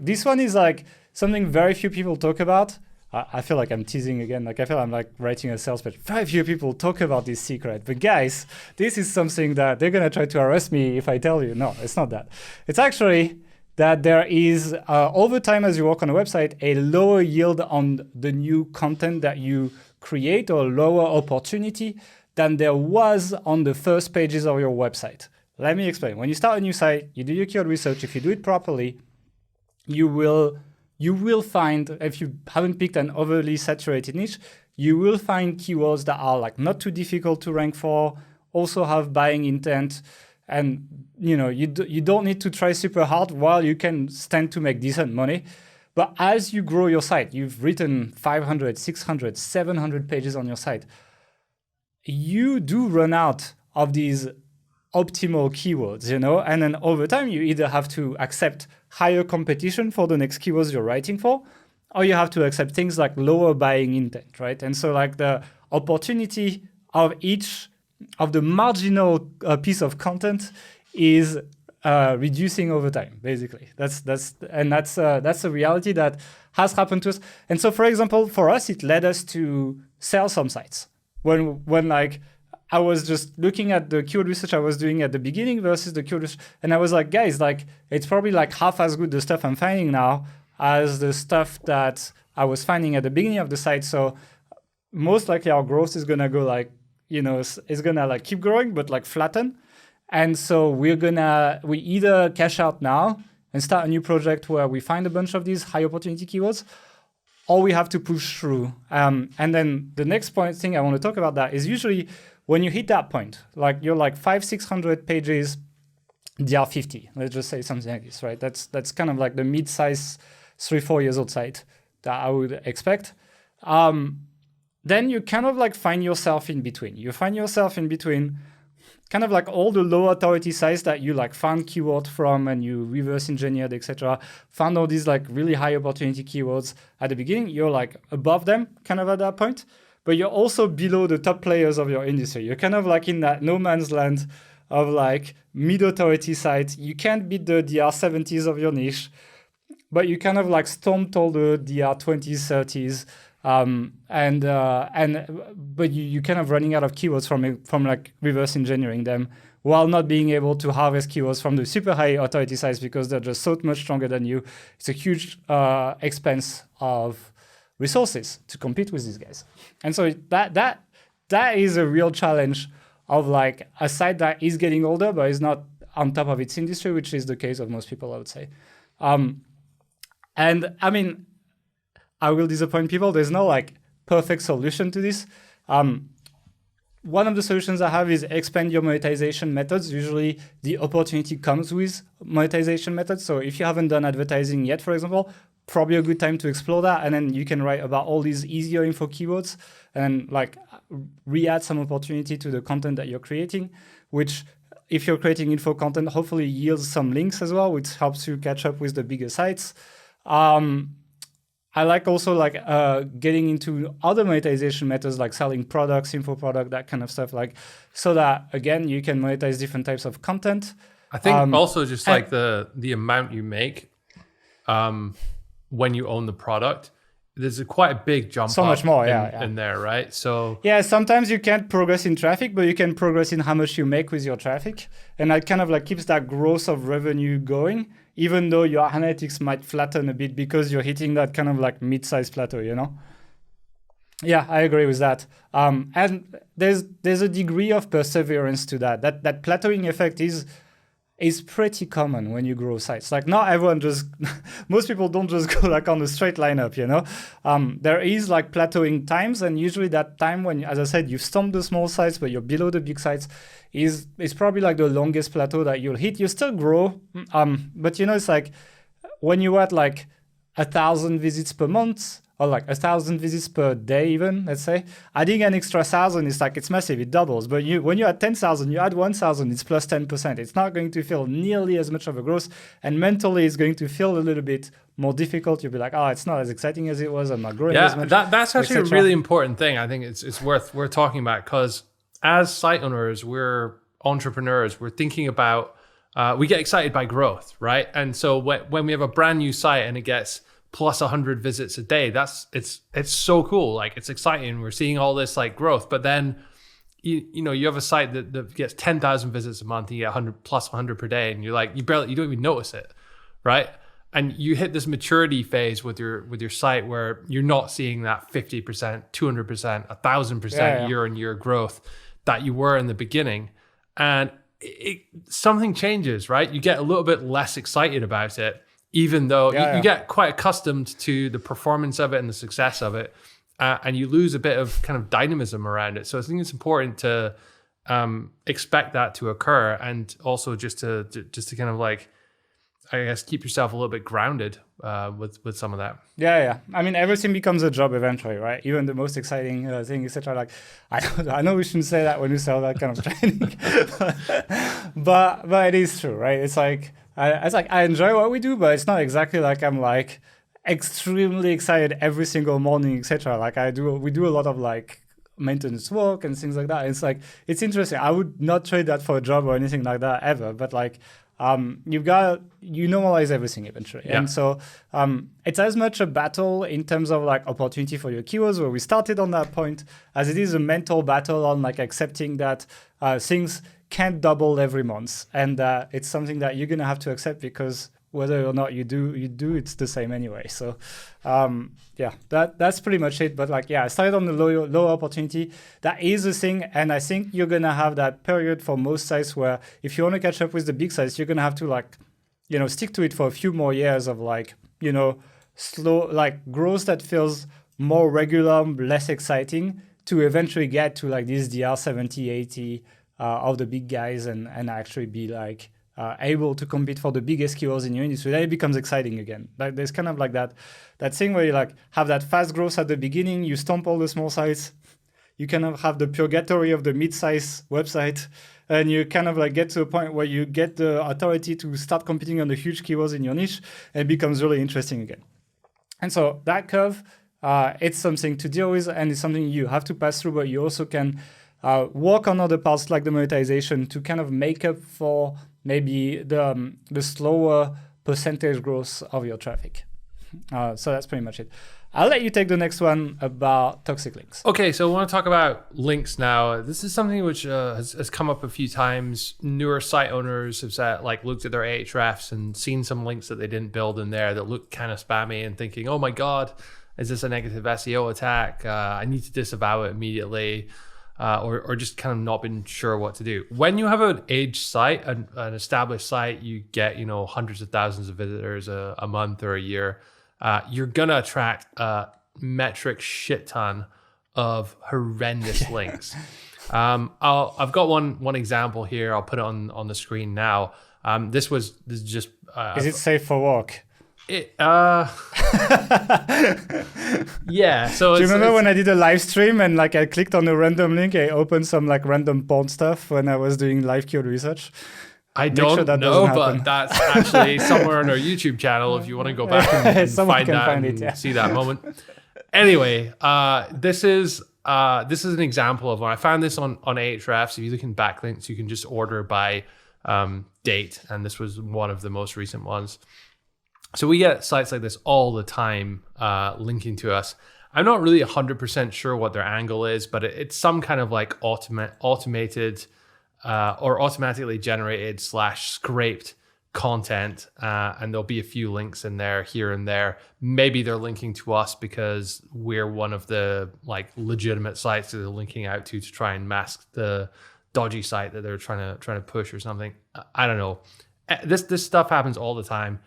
this one is like something very few people talk about. I feel like I'm teasing again. Like, I feel I'm like writing a sales pitch. Very few people talk about this secret. But guys, this is something that they're gonna try to arrest me if I tell you. No, it's not that. It's actually that there is, over time as you work on a website, a lower yield on the new content that you create, or lower opportunity than there was on the first pages of your website. Let me explain. When you start a new site, you do your keyword research. If you do it properly, you will find, if you haven't picked an overly saturated niche, you will find keywords that are like not too difficult to rank for, also have buying intent, and you don't need to try super hard while you can stand to make decent money. But as you grow your site, you've written 500, 600, 700 pages on your site, you do run out of these optimal keywords, and then over time, you either have to accept higher competition for the next keywords you're writing for, or you have to accept things like lower buying intent, right? And so like the opportunity of each of the marginal piece of content is reducing over time, basically. That's a reality that has happened to us. And so, for example, for us, it led us to sell some sites. When like I was just looking at the keyword research I was doing at the beginning versus the keyword research, and I was like, guys, like it's probably like half as good the stuff I'm finding now as the stuff that I was finding at the beginning of the site. So most likely our growth is gonna go like, it's gonna like keep growing, but like flatten. And so we either cash out now and start a new project where we find a bunch of these high opportunity keywords, or we have to push through. And then the next thing I want to talk about that is usually when you hit that point, like you're like 500-600 pages, DR50, let's just say something like this, right? That's kind of like the mid-size 3-4 years old site that I would expect. Then you kind of like find yourself in between. You find yourself in between kind of like all the low authority sites that you like found keyword from and you reverse engineered, etc. Found all these like really high opportunity keywords at the beginning. You're like above them kind of at that point, but you're also below the top players of your industry. You're kind of like in that no man's land of like mid authority sites. You can't beat the DR70s of your niche, but you kind of like stomped all the DR20s, 30s, but you kind of running out of keywords from like reverse engineering them, while not being able to harvest keywords from the super high authority sites because they're just so much stronger than you. It's a huge expense of resources to compete with these guys. And so that is a real challenge of like a site that is getting older but is not on top of its industry, which is the case of most people, I would say. And I mean, I will disappoint people. There's no like perfect solution to this. one of the solutions I have is expand your monetization methods. Usually the opportunity comes with monetization methods. So if you haven't done advertising yet, for example, probably a good time to explore that. And then you can write about all these easier info keywords and like re-add some opportunity to the content that you're creating, which if you're creating info content, hopefully yields some links as well, which helps you catch up with the bigger sites. I like also like getting into other monetization methods like selling products, info product, that kind of stuff. Like so that again you can monetize different types of content. I think also just like the amount you make when you own the product, there's quite a big jump. So much more, in there, right? So yeah, sometimes you can't progress in traffic, but you can progress in how much you make with your traffic, and that kind of like keeps that growth of revenue going, even though your analytics might flatten a bit because you're hitting that kind of like mid-sized plateau, you know? Yeah, I agree with that. And there's a degree of perseverance to that. That plateauing effect is pretty common when you grow sites. Like not everyone just, most people don't just go like on a straight line up, you know? There is like plateauing times, and usually that time when, as I said, you've stomped the small sites, but you're below the big sites is probably like the longest plateau that you'll hit. You still grow, but you know, it's like when you're at like 1,000 visits per month, or like 1,000 visits per day even, let's say, adding an extra 1,000 is like, it's massive, it doubles. But when you're at 10,000, you add 1,000, it's plus 10%. It's not going to feel nearly as much of a growth. And mentally, it's going to feel a little bit more difficult. You'll be like, oh, it's not as exciting as it was. I'm not growing as much. That's actually a really important thing. I think it's worth talking about, because as site owners, we're entrepreneurs. We're thinking about, we get excited by growth, right? And so when we have a brand new site and it gets plus 100 visits a day, it's so cool. Like it's exciting. We're seeing all this like growth, but then you know, you have a site that gets 10,000 visits a month and you get 100 plus 100 per day, and you're like, you don't even notice it, right? And you hit this maturity phase with your site where you're not seeing that 50%, 200%, 1,000% year-on-year growth that you were in the beginning. And something changes, right? You get a little bit less excited about it, even though you get quite accustomed to the performance of it and the success of it, and you lose a bit of kind of dynamism around it. So I think it's important to expect that to occur, and also just to kind of like, I guess, keep yourself a little bit grounded with some of that. Yeah. I mean, everything becomes a job eventually, right? Even the most exciting thing, etc. Like, I know we shouldn't say that when we sell that kind of training, but it is true, right? It's like I enjoy what we do, but it's not exactly like I'm like extremely excited every single morning, etc. Like we do a lot of like maintenance work and things like that. It's like, it's interesting. I would not trade that for a job or anything like that ever, but like, you normalize everything eventually. Yeah. And so it's as much a battle in terms of like opportunity for your keywords, where we started on that point, as it is a mental battle on like accepting that things can't double every month. And it's something that you're going to have to accept, because whether or not you do, it's the same anyway. So that's pretty much it. But like, I started on the low opportunity. That is a thing. And I think you're going to have that period for most sites where if you want to catch up with the big sites, you're going to have to like, stick to it for a few more years of like, slow, like growth that feels more regular, less exciting, to eventually get to like this DR 70, 80 of the big guys and actually be like, able to compete for the biggest keywords in your industry. Then it becomes exciting again. Like there's kind of like that thing where you like have that fast growth at the beginning, you stomp all the small sites, you kind of have the purgatory of the mid-size website, and you kind of like get to a point where you get the authority to start competing on the huge keywords in your niche, and it becomes really interesting again. And so that curve, it's something to deal with, and it's something you have to pass through, but you also can work on other parts like the monetization to kind of make up for maybe the slower percentage growth of your traffic. So that's pretty much it. I'll let you take the next one about toxic links. Okay, so I want to talk about links now. This is something which has come up a few times. Newer site owners have looked at their Ahrefs and seen some links that they didn't build in there that look kind of spammy, and thinking, oh my God, is this a negative SEO attack? I need to disavow it immediately. Or just kind of not been sure what to do. When you have an aged site, an established site, you get hundreds of thousands of visitors a month or a year. You're gonna attract a metric shit ton of horrendous links. I've got one example here. I'll put it on the screen now. This is just. Is it safe for work? Yeah. So do you remember when I did a live stream and like I clicked on a random link, I opened some like random porn stuff when I was doing live keyword research? I don't know, but that's actually somewhere on our YouTube channel if you want to go back and find that and see that moment. Anyway, this is an example of when I found this on Ahrefs. If you look in backlinks, you can just order by date, and this was one of the most recent ones. So we get sites like this all the time linking to us. I'm not really 100% sure what their angle is, but it's some kind of like automated or automatically generated / scraped content, and there'll be a few links in there here and there. Maybe they're linking to us because we're one of the like legitimate sites that they're linking out to try and mask the dodgy site that they're trying to push or something. I don't know. This stuff happens all the time.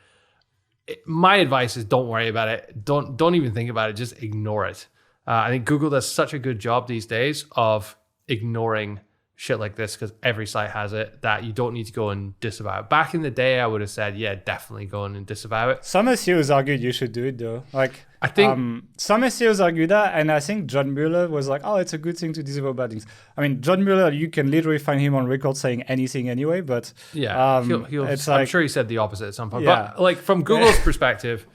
My advice is don't worry about it. Don't even think about it. Just ignore it. I think Google does such a good job these days of ignoring shit like this because every site has it that you don't need to go and disavow it. Back in the day, I would have said, yeah, definitely go in and disavow it. Some SEOs argued you should do it though. Like I think some SEOs argue that, and I think John Mueller was like, oh, it's a good thing to disavow bad things. I mean, John Mueller, you can literally find him on record saying anything anyway, but yeah, I'm sure he said the opposite at some point. Yeah. But like from Google's perspective,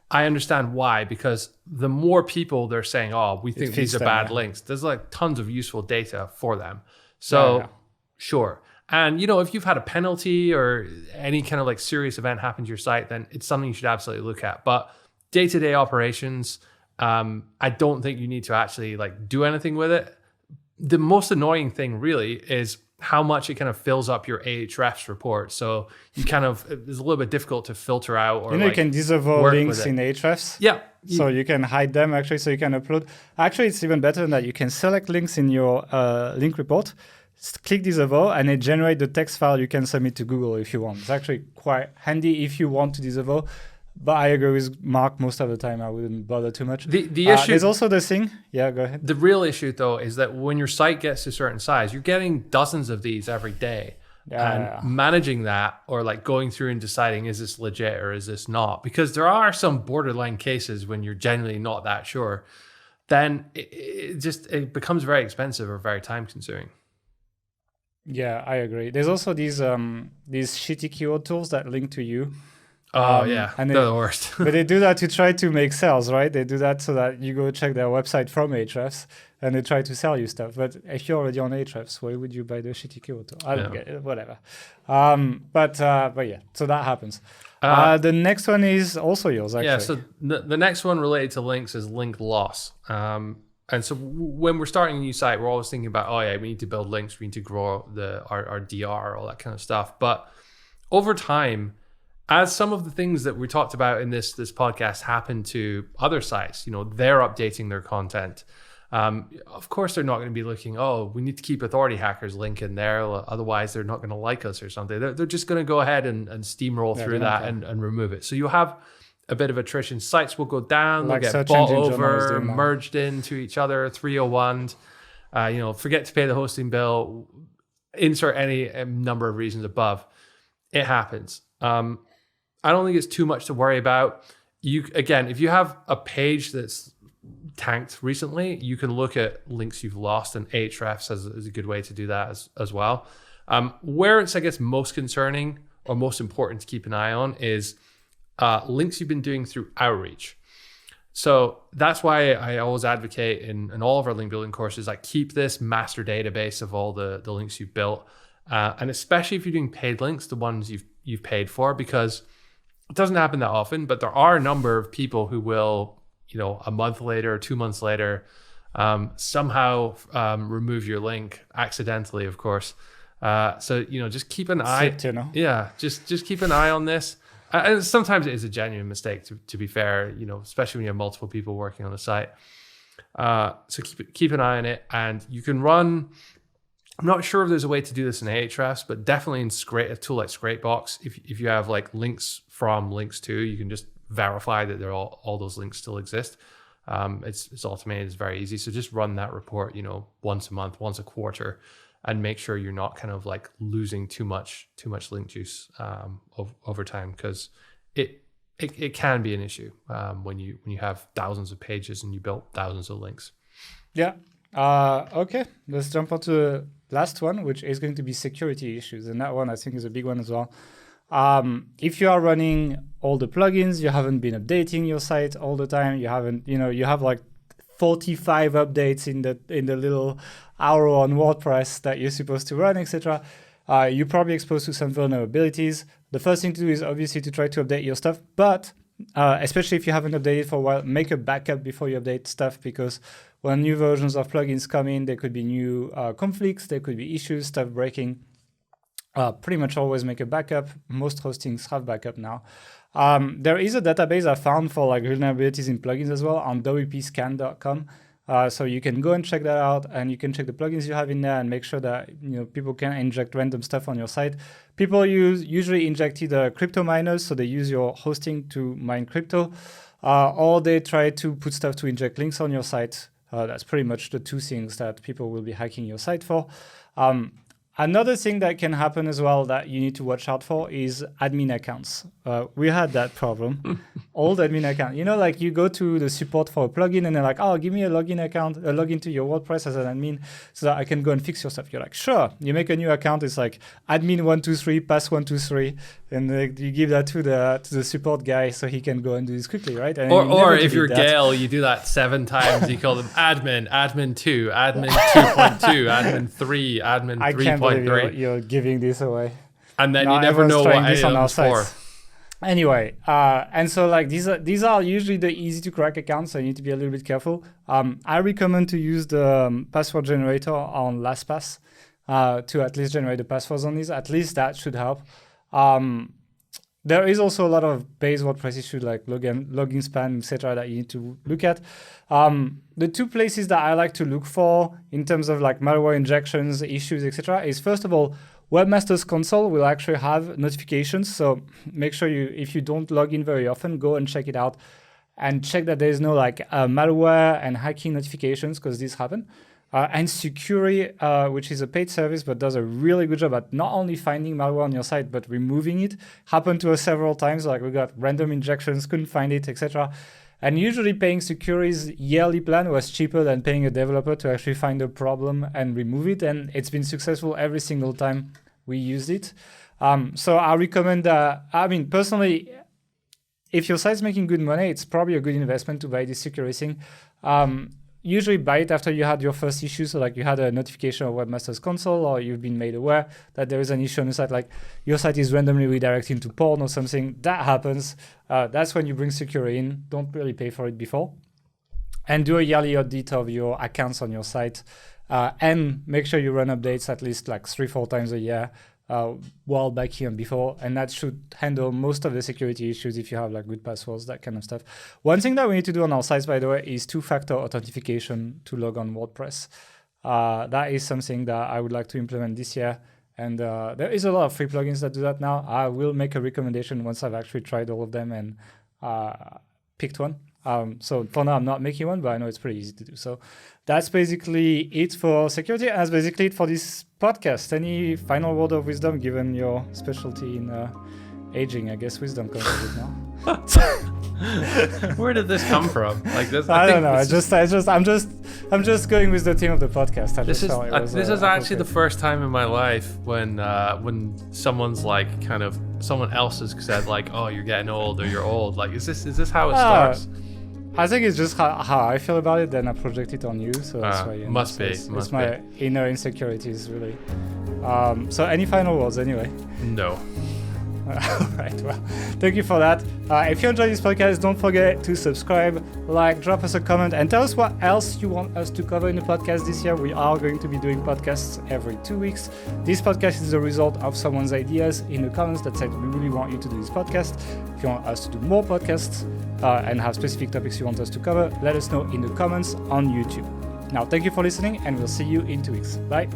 I understand why, because the more people they're saying, oh, we think these are bad links, there's like tons of useful data for them. So sure. And, if you've had a penalty or any kind of like serious event happen to your site, then it's something you should absolutely look at. But day-to-day operations, I don't think you need to actually like do anything with it. The most annoying thing really is how much it kind of fills up your Ahrefs report. So you kind of, it's a little bit difficult to filter out or you can disavow links in Ahrefs. Yeah. So you can hide them actually, so you can upload. Actually, it's even better than that. You can select links in your link report, click disavow, and it generates the text file you can submit to Google if you want. It's actually quite handy if you want to disavow. But I agree with Mark, most of the time I wouldn't bother too much. The issue... There's also the thing... Yeah, go ahead. The real issue, though, is that when your site gets to a certain size, you're getting dozens of these every day. Managing that or like going through and deciding, is this legit or is this not? Because there are some borderline cases when you're genuinely not that sure. Then it becomes very expensive or very time consuming. Yeah, I agree. There's also these shitty keyword tools that link to you. Oh, yeah, and they're the worst. But they do that to try to make sales, right? They do that so that you go check their website from Ahrefs and they try to sell you stuff. But if you're already on Ahrefs, why would you buy the shitty keyword tool? I don't get it, whatever. But yeah, so that happens. The next one is also yours, actually. Yeah, so the next one related to links is link loss. And so when we're starting a new site, we're always thinking about, we need to build links, we need to grow our DR, all that kind of stuff. But over time, as some of the things that we talked about in this podcast happen to other sites, they're updating their content. Of course, they're not going to be looking, we need to keep authority hackers link in there. Otherwise, they're not going to like us or something. They're just going to go ahead and steamroll through that and remove it. So you'll have a bit of attrition. Sites will go down, they'll get bought over, merged into each other, 301'd. Forget to pay the hosting bill, insert any number of reasons above. It happens. I don't think it's too much to worry about. If you have a page that's tanked recently, you can look at links you've lost, and Ahrefs is a good way to do that as well. Where it's, I guess, most concerning or most important to keep an eye on is links you've been doing through outreach. So that's why I always advocate in all of our link building courses, like keep this master database of all the links you've built. And especially if you're doing paid links, the ones you've paid for, because it doesn't happen that often, but there are a number of people who will, a month later, 2 months later, somehow remove your link accidentally, of course. So just keep an eye. Yeah, just keep an eye on this. And sometimes it is a genuine mistake, to be fair. Especially when you have multiple people working on the site. So keep an eye on it, and you can run. I'm not sure if there's a way to do this in Ahrefs, but definitely in a tool like Scrapebox, if you have like links from links to, you can just verify that all those links still exist. It's automated. It's very easy. So just run that report, once a month, once a quarter, and make sure you're not kind of like losing too much link juice over time, because it can be an issue when you have thousands of pages and you built thousands of links. Yeah. Okay. Let's jump on to the last one, which is going to be security issues, and that one I think is a big one as well. If you are running all the plugins, you haven't been updating your site all the time, you have like 45 updates in the little hour on WordPress that you're supposed to run, etc. You're probably exposed to some vulnerabilities. The first thing to do is obviously to try to update your stuff, but especially if you haven't updated for a while, make a backup before you update stuff, because when new versions of plugins come in, there could be new conflicts, there could be issues, stuff breaking. Pretty much always make a backup. Most hostings have backup now. There is a database I found for like vulnerabilities in plugins as well on WPscan.com. So you can go and check that out, and you can check the plugins you have in there and make sure that people can inject random stuff on your site. People usually inject either crypto miners, so they use your hosting to mine crypto, or they try to put stuff to inject links on your site. That's pretty much the two things that people will be hacking your site for. Another thing that can happen as well that you need to watch out for is admin accounts. We had that problem. Old admin account. Like you go to the support for a plugin and they're like, oh, give me a login to your WordPress as an admin so that I can go and fix your stuff. You're like, sure. You make a new account. It's like admin123, pass123. And you give that to the support guy so he can go and do this quickly, right? And or if you're Gail, you do that 7 times. You call them admin, admin2, admin 2.2, admin 3, admin 3.3. I can't believe you're giving this away. And then you never know what this on our for. Anyway, and so like these are usually the easy to crack accounts, so you need to be a little bit careful. I recommend to use the password generator on LastPass to at least generate the passwords on these. At least that should help. There is also a lot of base WordPress issues like login spam, etc. that you need to look at. The two places that I like to look for in terms of like malware injections, issues, etc. is first of all, Webmaster's Console will actually have notifications. So make sure if you don't log in very often, go and check it out and check that there's no like malware and hacking notifications, because these happen. And Securi, which is a paid service, but does a really good job at not only finding malware on your site, but removing it. Happened to us several times, like we got random injections, couldn't find it, etc. And usually paying Securi's yearly plan was cheaper than paying a developer to actually find a problem and remove it. And it's been successful every single time we used it. So I recommend personally, if your site's making good money, it's probably a good investment to buy this Securi thing. Usually buy it after you had your first issue. So like you had a notification of Webmaster's Console, or you've been made aware that there is an issue on the site, like your site is randomly redirecting to porn or something. That happens. That's when you bring Securi in. Don't really pay for it before. And do a yearly audit of your accounts on your site. And make sure you run updates at least like 3-4 times a year while backing up before. And that should handle most of the security issues if you have like good passwords, that kind of stuff. One thing that we need to do on our sites, by the way, is 2-factor authentication to log on WordPress. That is something that I would like to implement this year. And there is a lot of free plugins that do that now. I will make a recommendation once I've actually tried all of them and picked one. So for now, I'm not making one, but I know it's pretty easy to do. So that's basically it for security. And that's basically it for this podcast. Any final word of wisdom, given your specialty in aging? I guess wisdom comes with it now. Where did this come from? Like this? I don't know. I'm just going with the theme of the podcast. This is actually the first time in my life when someone's like someone else has said like, oh, you're getting old or you're old. Like, is this how it starts? I think it's just how I feel about it. Then I project it on you. So that's why. Must be. It's my inner insecurities, really. So any final words, anyway? No. All right, well, thank you for that. If you enjoyed this podcast, don't forget to subscribe, drop us a comment, and tell us what else you want us to cover in the podcast this year. We are going to be doing podcasts every 2 weeks. This podcast is a result of someone's ideas in the comments that said, we really want you to do this podcast. If you want us to do more podcasts and have specific topics you want us to cover, let us know in the comments on YouTube. Now, thank you for listening, and we'll see you in 2 weeks. Bye.